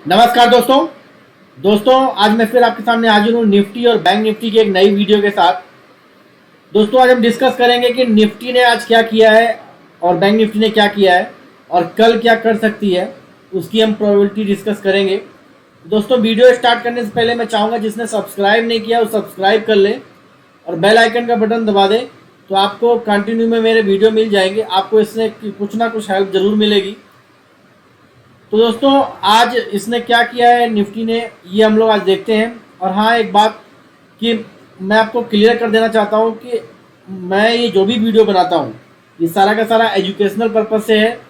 नमस्कार दोस्तों। आज मैं फिर आपके सामने हाजिर हूँ निफ्टी और बैंक निफ्टी की एक नई वीडियो के साथ। दोस्तों आज हम डिस्कस करेंगे कि निफ्टी ने आज क्या किया है और बैंक निफ्टी ने क्या किया है और कल क्या कर सकती है, उसकी हम प्रोबेबिलिटी डिस्कस करेंगे। दोस्तों वीडियो स्टार्ट करने से पहले मैं चाहूँगा जिसने सब्सक्राइब नहीं किया वो सब्सक्राइब कर ले और बेल आइकन का बटन दबा दे, तो आपको कंटिन्यू में मेरे वीडियो मिल जाएंगे। आपको इससे कुछ ना कुछ हेल्प ज़रूर मिलेगी। तो दोस्तों आज इसने क्या किया है निफ्टी ने, ये हम लोग आज देखते हैं। और हाँ, एक बात कि मैं आपको क्लियर कर देना चाहता हूँ कि मैं ये जो भी वीडियो बनाता हूँ ये सारा का सारा एजुकेशनल पर्पज से है।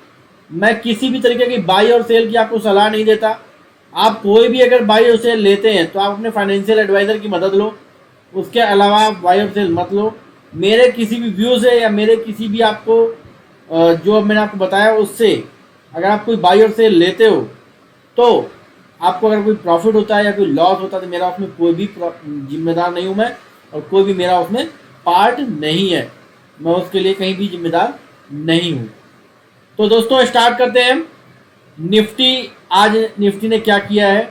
मैं किसी भी तरीके की बाई और सेल की आपको सलाह नहीं देता। आप कोई भी अगर बाई और सेल लेते हैं तो आप अपने फाइनेंशियल एडवाइज़र की मदद लो, उसके अलावा आप बाई और सेल मत लो। मेरे किसी भी व्यू से या मेरे किसी भी आपको जो मैंने आपको बताया उससे अगर आप कोई बाई और सेल लेते हो तो आपको अगर कोई प्रॉफिट होता है या कोई लॉस होता है तो मेरा उसमें कोई भी जिम्मेदार नहीं हूँ मैं, और कोई भी मेरा उसमें पार्ट नहीं है। मैं उसके लिए कहीं भी जिम्मेदार नहीं हूँ। तो दोस्तों स्टार्ट करते हैं। निफ्टी, आज निफ्टी ने क्या किया है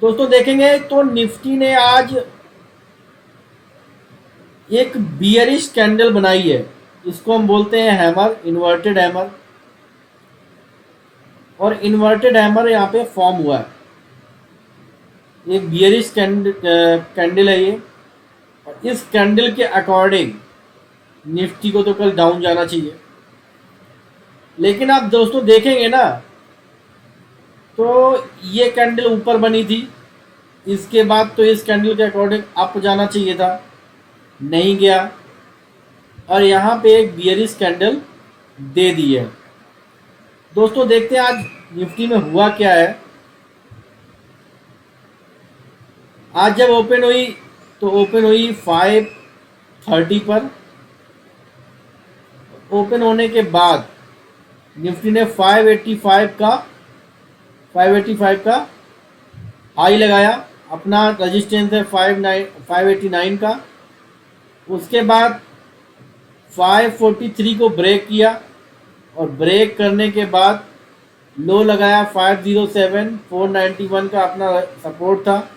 दोस्तों देखेंगे तो निफ्टी ने आज एक बियरिश कैंडल बनाई है। इसको हम बोलते हैं हैमर, इन्वर्टेड हैमर। और इन्वर्टेड हैमर यहाँ पे फॉर्म हुआ है। एक बियरिश कैंडल है ये। और इस कैंडल के अकॉर्डिंग निफ्टी को तो कल डाउन जाना चाहिए, लेकिन आप दोस्तों देखेंगे ना तो ये कैंडल ऊपर बनी थी, इसके बाद तो इस कैंडल के अकॉर्डिंग अप जाना चाहिए था, नहीं गया। और यहाँ पे एक बियरिश कैंडल दे दी है। दोस्तों देखते हैं आज निफ्टी में हुआ क्या है। आज जब ओपन हुई तो ओपन हुई 530 पर। ओपन होने के बाद निफ्टी ने 585 का हाई लगाया। अपना रजिस्टेंस है 589 का। उसके बाद 543 को ब्रेक किया और ब्रेक करने के बाद लो लगाया 507, 491 का अपना सपोर्ट था।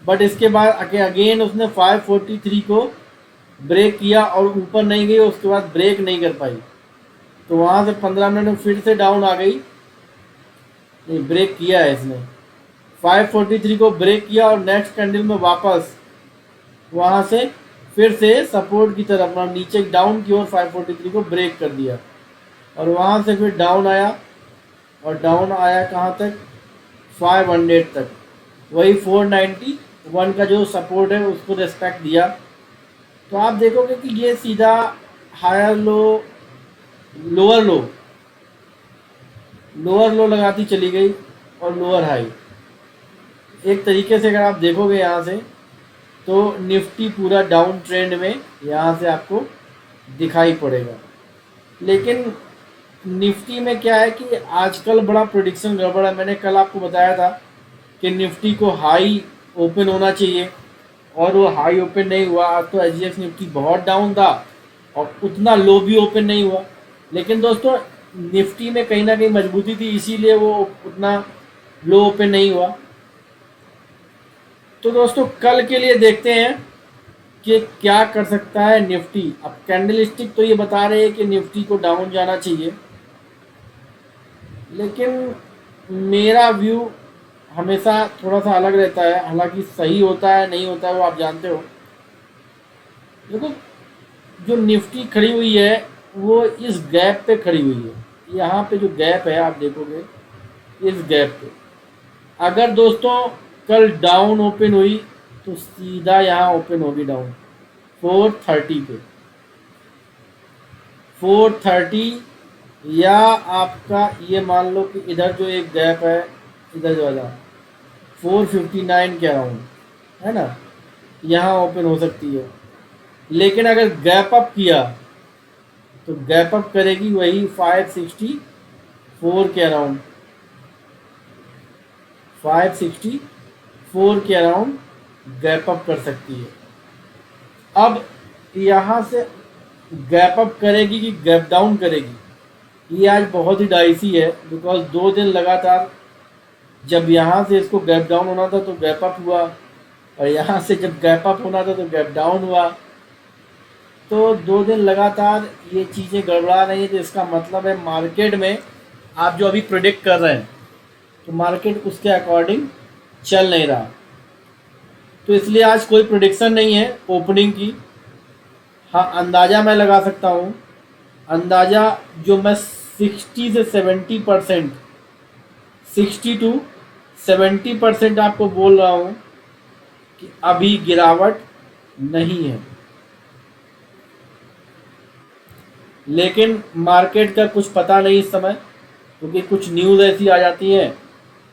बट इसके बाद अगेन उसने 543 को ब्रेक किया और ऊपर नहीं गई, उसके बाद ब्रेक नहीं कर पाई। तो वहाँ से 15 मिनट में फिर से डाउन आ गई। नहीं, ब्रेक किया है इसने, 543 को ब्रेक किया और नेक्स्ट कैंडल में वापस वहाँ से फिर से सपोर्ट की तरफ मतलब नीचे डाउन की ओर 543 को ब्रेक कर दिया। और वहाँ से फिर डाउन आया, और डाउन आया कहाँ तक, 500 तक। वही 491 का जो सपोर्ट है उसको रिस्पेक्ट दिया। तो आप देखोगे कि ये सीधा higher low, lower low, lower low लगाती चली गई और लोअर हाई। एक तरीके से अगर आप देखोगे यहाँ से तो निफ्टी पूरा डाउन ट्रेंड में यहाँ से आपको दिखाई पड़ेगा। लेकिन निफ्टी में क्या है कि आजकल बड़ा प्रेडिक्शन गड़बड़ है। मैंने कल आपको बताया था कि निफ्टी को हाई ओपन होना चाहिए और वो हाई ओपन नहीं हुआ। आज तो एसजीएक्स निफ्टी बहुत डाउन था और उतना लो भी ओपन नहीं हुआ। लेकिन दोस्तों निफ्टी में कहीं ना कहीं मजबूती थी, इसीलिए वो उतना लो ओपन नहीं हुआ। तो दोस्तों कल के लिए देखते हैं कि क्या कर सकता है निफ्टी। अब कैंडल स्टिक तो ये बता रहे हैं कि निफ्टी को डाउन जाना चाहिए, लेकिन मेरा व्यू हमेशा थोड़ा सा अलग रहता है। हालांकि सही होता है नहीं होता है वो आप जानते हो। देखो जो निफ्टी खड़ी हुई है वो इस गैप पे खड़ी हुई है। यहाँ पे जो गैप है आप देखोगे, इस गैप पे अगर दोस्तों कल डाउन ओपन हुई तो सीधा यहाँ ओपन होगी डाउन 430 पे। 430 या आपका ये मान लो कि इधर जो एक गैप है, इधर जो वाला 459 के अराउंड है ना, यहाँ ओपन हो सकती है। लेकिन अगर गैप अप किया तो गैप अप करेगी वही 564 के अराउंड, 564 के अराउंड गैप अप कर सकती है। अब यहाँ से गैप अप करेगी कि गैप डाउन करेगी, ये आज बहुत ही डाइसी है, बिकॉज 2 दिन लगातार जब यहाँ से इसको गैप डाउन होना था तो गैप अप हुआ, और यहाँ से जब गैप अप होना था तो गैप डाउन हुआ। तो 2 दिन लगातार ये चीज़ें गड़बड़ा रही हैं, तो इसका मतलब है मार्केट में आप जो अभी प्रिडिक्ट कर रहे हैं तो मार्केट उसके अकॉर्डिंग चल नहीं रहा। तो इसलिए आज कोई प्रिडिक्शन नहीं है ओपनिंग की। हाँ, अंदाज़ा मैं लगा सकता हूँ। अंदाज़ा जो मैं 60 से 70%, 60 to 70% आपको बोल रहा हूँ कि अभी गिरावट नहीं है, लेकिन मार्केट का कुछ पता नहीं इस समय, क्योंकि कुछ न्यूज़ ऐसी आ जाती है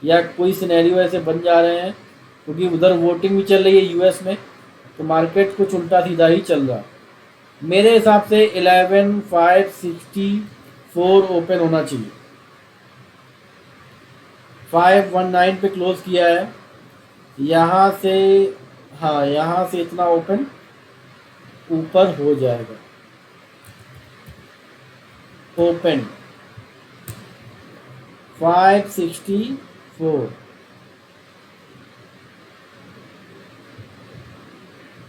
या कोई सिनेरियो ऐसे बन जा रहे हैं, क्योंकि उधर वोटिंग भी चल रही है यूएस में, तो मार्केट कुछ उल्टा सीधा ही चल रहा। मेरे हिसाब से 11,564 ओपन होना चाहिए। 519 पे क्लोज किया है, यहाँ से, हाँ यहाँ से इतना ओपन ऊपर हो जाएगा। ओपन 564,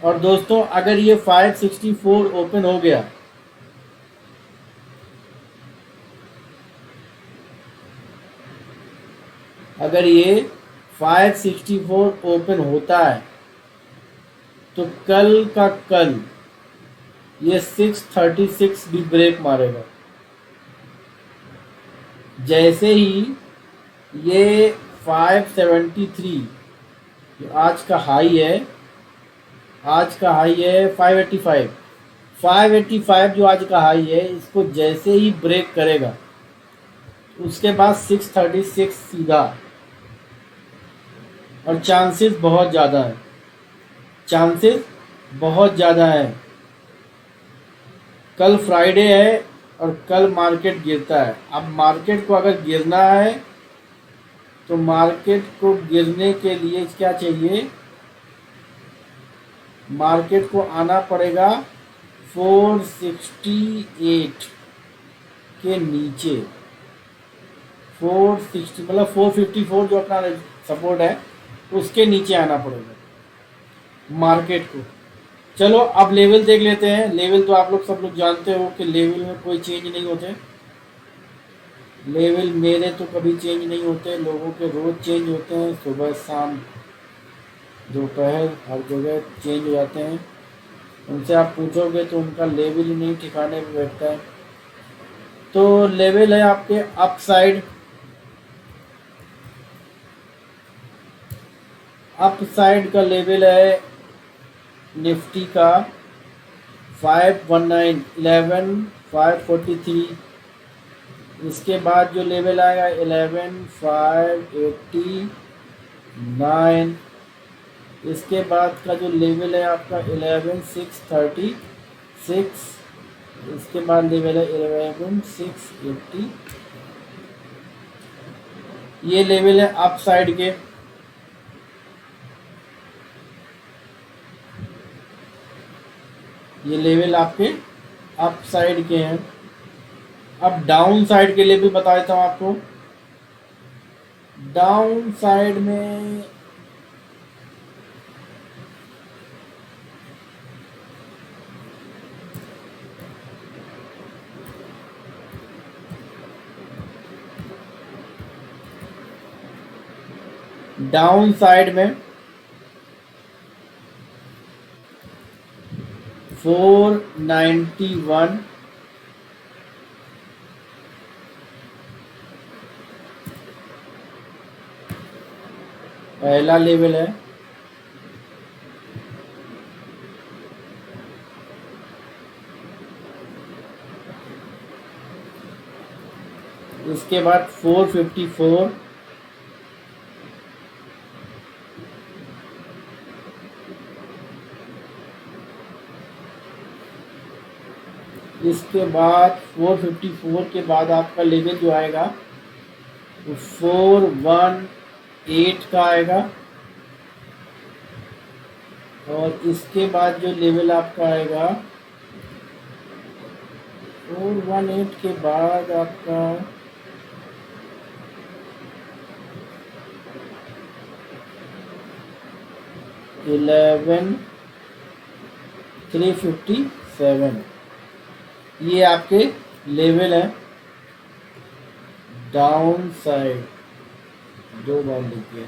और दोस्तों अगर ये 564 ओपन हो गया, अगर ये 564 ओपन होता है तो कल का कल ये 636 भी ब्रेक मारेगा। जैसे ही ये 573 जो आज का हाई है, आज का हाई है 585, 585 जो आज का हाई है, इसको जैसे ही ब्रेक करेगा उसके बाद 636 सीधा, और चांसेस बहुत ज़्यादा है, चांसेस बहुत ज़्यादा है। कल फ्राइडे है और कल मार्केट गिरता है। अब मार्केट को अगर गिरना है तो मार्केट को गिरने के लिए क्या चाहिए, मार्केट को आना पड़ेगा 468 के नीचे। 460 मतलब 454 जो अपना सपोर्ट है उसके नीचे आना पड़ेगा मार्केट को। चलो अब लेवल देख लेते हैं। लेवल तो आप लोग सब लोग जानते हो कि लेवल में कोई चेंज नहीं होते। लेवल मेरे तो कभी चेंज नहीं होते, लोगों के रोज़ चेंज होते हैं, सुबह शाम दोपहर हर जगह चेंज हो जाते हैं। उनसे आप पूछोगे तो उनका लेवल ही नहीं ठिकाने पे बैठता है। तो लेवल है आपके अप साइड, अप साइड का लेवल है निफ्टी का 519, 11,543। इसके बाद जो लेवल आएगा 11,589। इसके बाद का जो लेवल है आपका 11,636। इसके बाद लेवल है 11,680। ये लेवल है अप साइड के। ये लेवल आपके अप साइड के हैं। अब डाउन साइड के लिए भी बता देता हूँ आपको। डाउन साइड में डाउन साइड में 491, पहला लेवल है। इसके बाद 454, इसके बाद 454 के बाद आपका लेवल जो आएगा वो 418 का आएगा, और इसके बाद जो लेवल आपका आएगा 418 के बाद आपका 11,357 ये आपके लेवल है डाउन साइड। दो बार लिखिए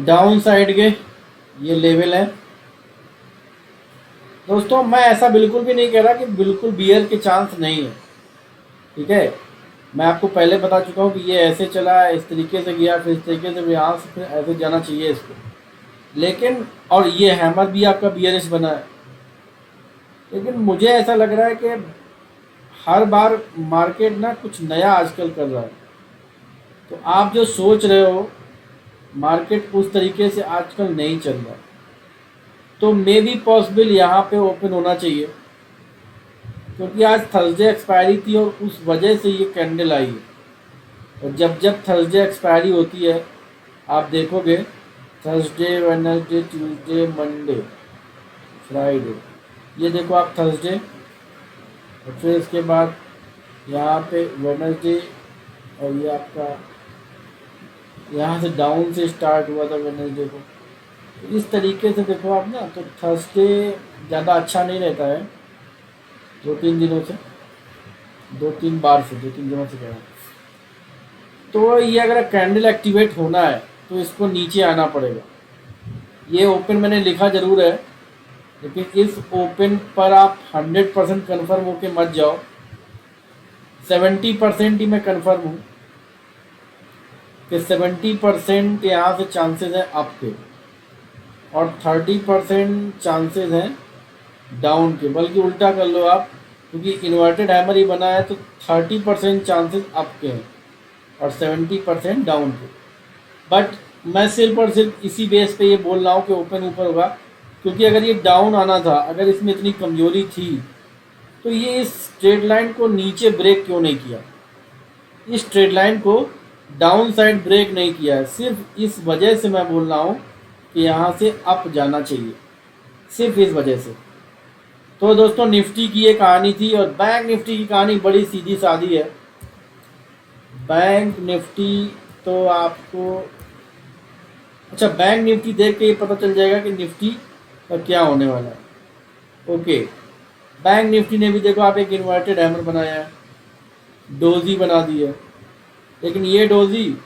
डाउन साइड के ये लेवल है। दोस्तों मैं ऐसा बिल्कुल भी नहीं कह रहा कि बिल्कुल बियर के चांस नहीं है, ठीक है। मैं आपको पहले बता चुका हूँ कि ये ऐसे चला, इस तरीके से गया, फिर इस तरीके से, यहाँ से फिर ऐसे जाना चाहिए इसको, लेकिन और ये हैमर भी आपका बियरिश बना है। लेकिन मुझे ऐसा लग रहा है कि हर बार मार्केट ना कुछ नया आजकल कर रहा है, तो आप जो सोच रहे हो मार्केट उस तरीके से आजकल नहीं चल रहा, तो मे बी पॉसिबल यहाँ पे ओपन होना चाहिए, क्योंकि आज थर्सडे एक्सपायरी थी और उस वजह से ये कैंडल आई है। और जब जब थर्सडे एक्सपायरी होती है आप देखोगे Thursday, Wednesday, Tuesday, Monday, Friday, ये देखो आप थर्सडे, और फिर इसके बाद यहाँ पे वेडनेसडे, और ये आपका यहाँ से डाउन से स्टार्ट हुआ था वेडनेसडे को। तो इस तरीके से देखो आप ना, तो थर्सडे ज़्यादा अच्छा नहीं रहता है दो तीन दिनों से, दो तीन दिनों से कह रहा हूँ। तो ये अगर कैंडल एक्टिवेट होना है तो इसको नीचे आना पड़ेगा। ये ओपन मैंने लिखा जरूर है, लेकिन इस ओपन पर आप 100% कन्फर्म होके मत जाओ। 70% ही मैं कन्फर्म हूँ कि 70% यहाँ से चांसेस हैं अप के और 30% चांसेस हैं डाउन के। बल्कि उल्टा कर लो आप, क्योंकि इन्वर्टेड हैमर ही बना है, तो 30% चांसेस अप के हैं और 70% डाउन के। बट मैं सिर्फ और सिर्फ इसी बेस पे ये बोल रहा हूँ कि ओपन ऊपर होगा, क्योंकि अगर ये डाउन आना था, अगर इसमें इतनी कमजोरी थी, तो ये इस स्ट्रेट लाइन को नीचे ब्रेक क्यों नहीं किया, इस स्ट्रेट लाइन को डाउन साइड ब्रेक नहीं किया है। सिर्फ इस वजह से मैं बोल रहा हूँ कि यहाँ से अप जाना चाहिए, सिर्फ इस वजह से। तो दोस्तों निफ्टी की ये कहानी थी, और बैंक निफ्टी की कहानी बड़ी सीधी सादी है। बैंक निफ्टी तो आपको, अच्छा, बैंक निफ्टी देख के ये पता चल जाएगा कि निफ्टी का क्या होने वाला है। ओके, बैंक निफ्टी ने भी देखो आप एक इन्वर्टेड हैमर बनाया है, डोजी बना दी है, लेकिन ये डोजी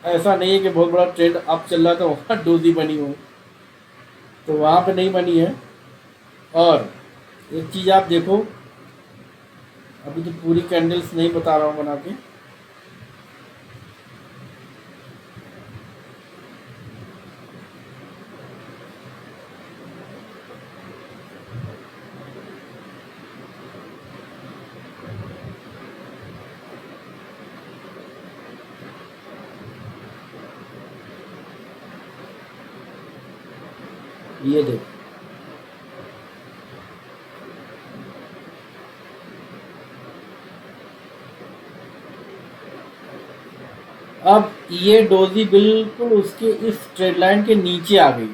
ऐसा नहीं है कि बहुत बड़ा ट्रेंड अप चल रहा था वहाँ डोजी बनी हो, तो वहाँ पे नहीं बनी है। और एक चीज़ आप देखो, अभी तो पूरी कैंडल्स नहीं बता रहा हूँ बना के, ये देखो अब ये डोजी बिल्कुल उसके इस ट्रेड लाइन के नीचे आ गई।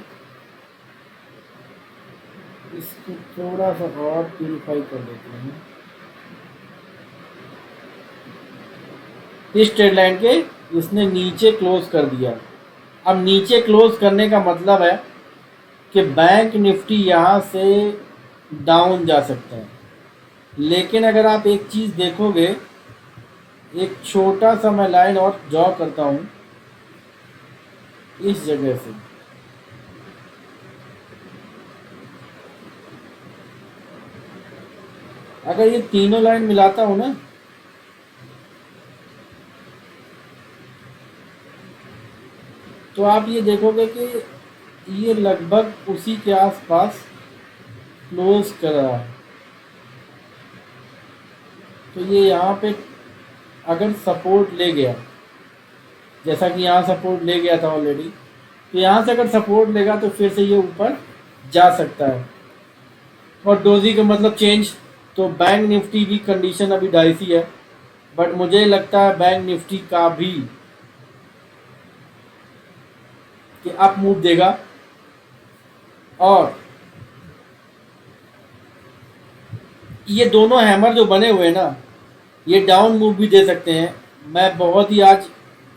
इसको थोड़ा सा और प्यूरिफाई कर देते हैं। इस ट्रेड लाइन के इसने नीचे क्लोज कर दिया। अब नीचे क्लोज करने का मतलब है कि बैंक निफ्टी यहाँ से डाउन जा सकता है। लेकिन अगर आप एक चीज़ देखोगे, एक छोटा सा मैं लाइन और ड्रॉ करता हूँ इस जगह से, अगर ये तीनों लाइन मिलाता हूँ ना, तो आप ये देखोगे कि ये लगभग उसी के आसपास क्लोज कर रहा है। तो ये यहाँ पे अगर सपोर्ट ले गया, जैसा कि यहाँ सपोर्ट ले गया था ऑलरेडी, तो यहाँ से अगर सपोर्ट लेगा तो फिर से ये ऊपर जा सकता है। और डोजी का मतलब चेंज, तो बैंक निफ्टी की कंडीशन अभी डाइसी है, बट मुझे लगता है बैंक निफ्टी का भी कि अप मूव देगा। और ये दोनों हैमर जो बने हुए हैं ना, ये डाउन मूव भी दे सकते हैं। मैं बहुत ही आज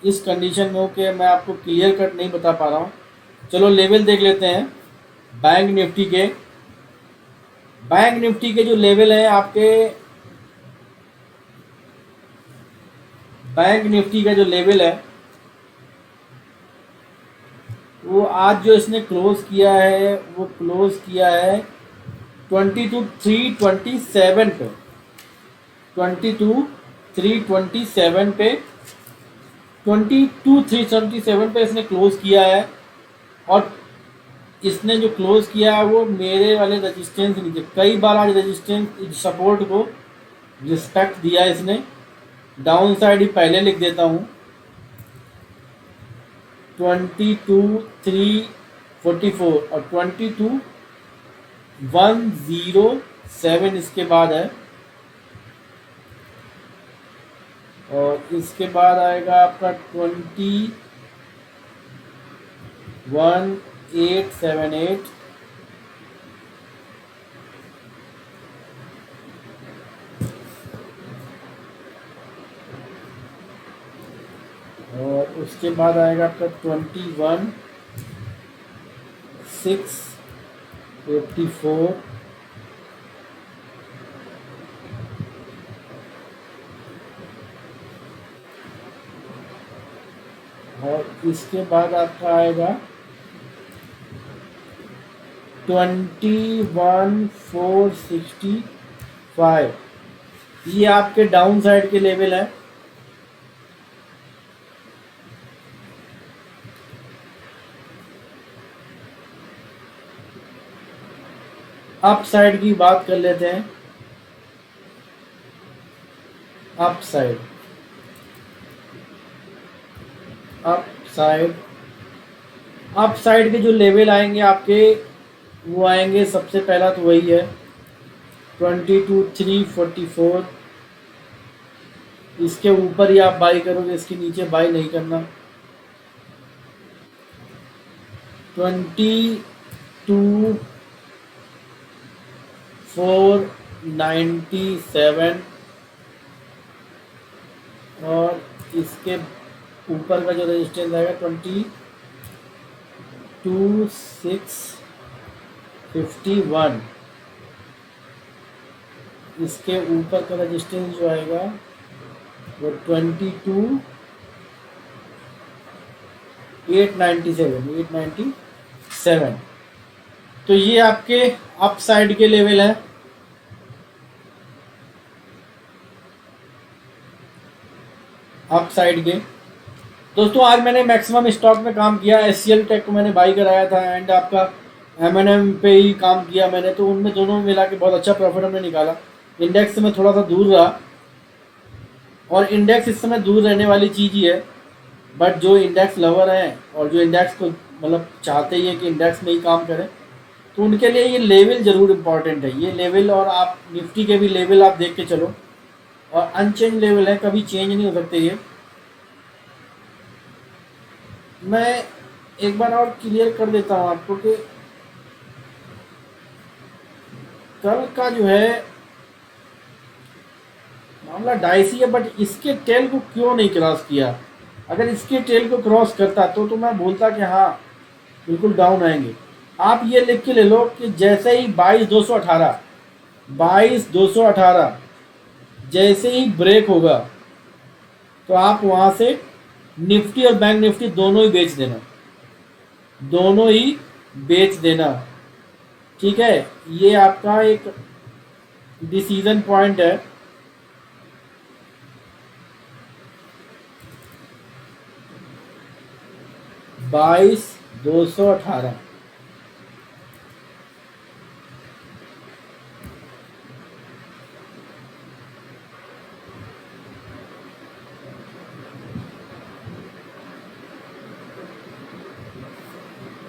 इस कंडीशन में हूँ कि मैं आपको क्लियर कट नहीं बता पा रहा हूँ। चलो लेवल देख लेते हैं बैंक निफ्टी के। बैंक निफ्टी के जो लेवल हैं आपके, बैंक निफ्टी का जो लेवल है वो आज जो इसने क्लोज किया है, वो क्लोज किया है 22,327 पे, 22,327 पे, 22,327 पे इसने क्लोज किया है। और इसने जो क्लोज किया है वो मेरे वाले रेजिस्टेंस नीचे, कई बार आज रेजिस्टेंस सपोर्ट को रिस्पेक्ट दिया इसने। डाउन साइड ही पहले लिख देता हूँ 22,344 और 22,107 इसके बाद है। और इसके बाद आएगा आपका 21,878, और उसके बाद आएगा आपका 21,684, और इसके बाद आपका आएगा 21,465। ये आपके डाउन साइड के लेवल है। अप साइड की बात कर लेते हैं। Up side, up side, up side के जो लेवल आएंगे आपके, वो आएंगे सबसे पहला तो वही है 22,344। इसके ऊपर ही आप बाई करोगे, इसके नीचे बाई नहीं करना। 22,497 और इसके ऊपर का जो रेजिस्टेंस आएगा 22,651। इसके ऊपर का रेजिस्टेंस जो आएगा वो 22,897। तो ये आपके अप साइड के लेवल है। अप साइड के दोस्तों, आज मैंने मैक्सिमम स्टॉक में काम किया। SCL टेक को मैंने बाई कराया था एंड आपका M&M पे ही काम किया मैंने, तो उनमें दोनों में मिला के बहुत अच्छा प्रॉफिट हमने निकाला। इंडेक्स से मैं थोड़ा सा दूर रहा, और इंडेक्स इस समय दूर रहने वाली चीज़ ही है। बट जो इंडेक्स लवर हैं और जो इंडेक्स को मतलब चाहते ही है कि इंडेक्स में ही काम करें, तो उनके लिए ये लेवल ज़रूर इम्पॉर्टेंट है। ये लेवल, और आप निफ्टी के भी लेवल आप देख के चलो, और अनचेंज लेवल है, कभी चेंज नहीं हो सकते। ये मैं एक बार और क्लियर कर देता हूँ आपको कि कल का जो है मामला डाइसी है, बट इसके टेल को क्यों नहीं क्रॉस किया। अगर इसके टेल को क्रॉस करता तो मैं बोलता कि हाँ बिल्कुल डाउन आएंगे। आप ये लिख के ले लो कि जैसे ही 22,218, 22,218 जैसे ही ब्रेक होगा, तो आप वहाँ से निफ्टी और बैंक निफ्टी दोनों ही बेच देना, दोनों ही बेच देना। ठीक है, ये आपका एक डिसीजन पॉइंट है। बाईस 218,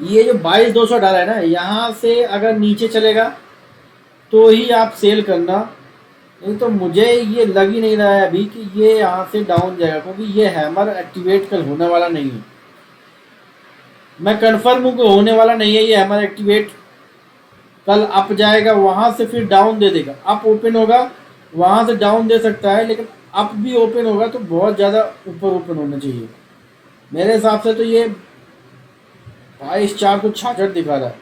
ये जो 22,218 है ना, यहाँ से अगर नीचे चलेगा तो ही आप सेल करना, नहीं तो मुझे ये लग ही नहीं रहा है अभी कि ये यहाँ से डाउन जाएगा, क्योंकि ये हैमर एक्टिवेट कल होने वाला नहीं है। मैं कंफर्म हूँ कि होने वाला नहीं है ये हैमर एक्टिवेट। कल अप जाएगा, वहां से फिर डाउन दे देगा। अप ओपन होगा, वहां से डाउन दे सकता है, लेकिन अप भी ओपन होगा तो बहुत ज़्यादा ऊपर ओपन होना चाहिए। मेरे हिसाब से तो ये 22,400 66 दिखा रहा है,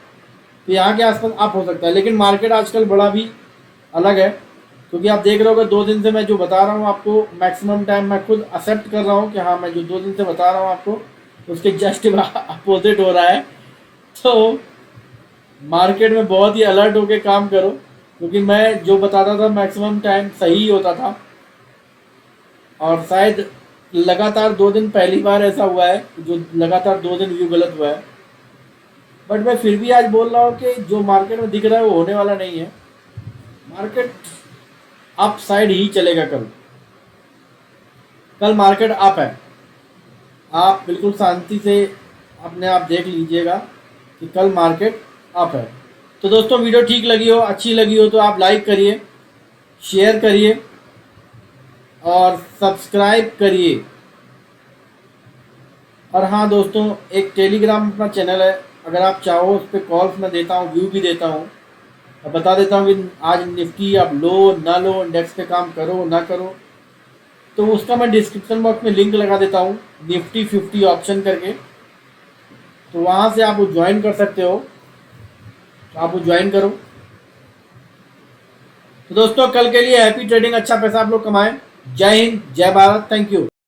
तो यहाँ के आसपास अप हो सकता है। लेकिन मार्केट आजकल बड़ा भी अलग है, क्योंकि आप देख रहे होगे 2 दिन से मैं जो बता रहा हूँ आपको, मैक्सिमम टाइम मैं खुद एक्सेप्ट कर रहा हूँ कि हाँ, मैं जो 2 दिन से बता रहा हूँ आपको उसके जस्ट अपोजिट हो रहा है। तो मार्केट में बहुत ही अलर्ट होकर काम करो, क्योंकि मैं जो बताता था मैक्सिमम टाइम सही होता था। और शायद लगातार 2 दिन पहली बार ऐसा हुआ है जो लगातार 2 दिन व्यू गलत हुआ है। बट मैं फिर भी आज बोल रहा हूँ कि जो मार्केट में दिख रहा है वो होने वाला नहीं है। मार्केट अप साइड ही चलेगा कल। कल मार्केट अप है, आप बिल्कुल शांति से अपने आप देख लीजिएगा कि कल मार्केट अप है। तो दोस्तों, वीडियो ठीक लगी हो, अच्छी लगी हो तो आप लाइक करिए, शेयर करिए और सब्सक्राइब करिए। और हाँ दोस्तों, एक टेलीग्राम अपना चैनल है, अगर आप चाहो उस पर कॉल्स मैं देता हूँ, व्यू भी देता हूँ, और बता देता हूँ कि आज निफ्टी आप लो ना लो, इंडेक्स पे काम करो ना करो। तो उसका मैं डिस्क्रिप्शन बॉक्स में लिंक लगा देता हूँ, निफ्टी 50 ऑप्शन करके, तो वहाँ से आप वो ज्वाइन कर सकते हो, तो आप वो ज्वाइन करो। तो दोस्तों, कल के लिए हैप्पी ट्रेडिंग, अच्छा पैसा आप लोग कमाएं। जय हिंद, जय भारत, थैंक यू।